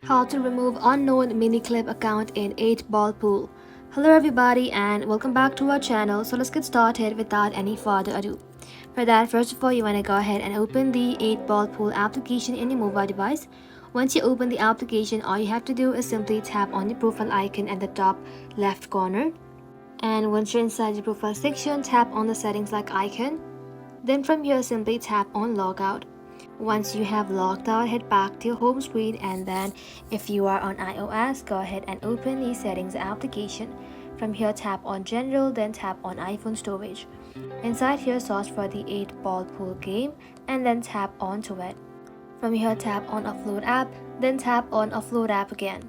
How to remove unknown Miniclip account in 8-ball pool. Hello everybody and welcome back to our channel. So let's get started without any further ado. For that, first of all, you want to go ahead and open the 8-ball pool application in your mobile device. Once you open the application, all you have to do is simply tap on the profile icon at the top left corner. And once you're inside the profile section, tap on the settings like icon. Then from here, simply tap on logout. Once you have logged out, head back to your home screen, and then if you are on iOS, go ahead and open the settings application. From here, tap on general, then tap on iPhone storage. Inside here, search for the 8-ball pool game and then tap onto it. From here, tap on upload app, then tap on upload app again.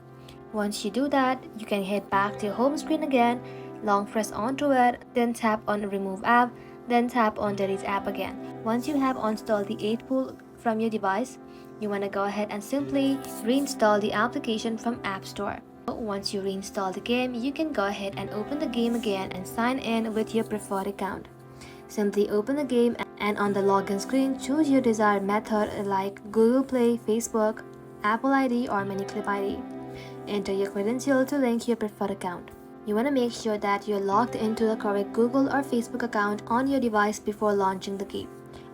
Once you do that, you can head back to your home screen again, long press onto it, then tap on remove app, then tap on delete app again. Once you have installed the 8-pool from your device, you want to go ahead and simply reinstall the application from App Store. Once you reinstall the game, you can go ahead and open the game again and sign in with your preferred account. Simply open the game and on the login screen, choose your desired method like Google Play, Facebook, Apple ID or Miniclip ID. Enter your credential to link your preferred account. You want to make sure that you're logged into the correct Google or Facebook account on your device before launching the game.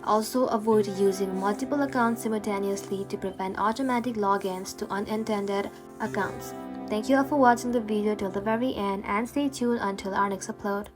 Also, avoid using multiple accounts simultaneously to prevent automatic logins to unintended accounts. Thank you all for watching the video till the very end and stay tuned until our next upload.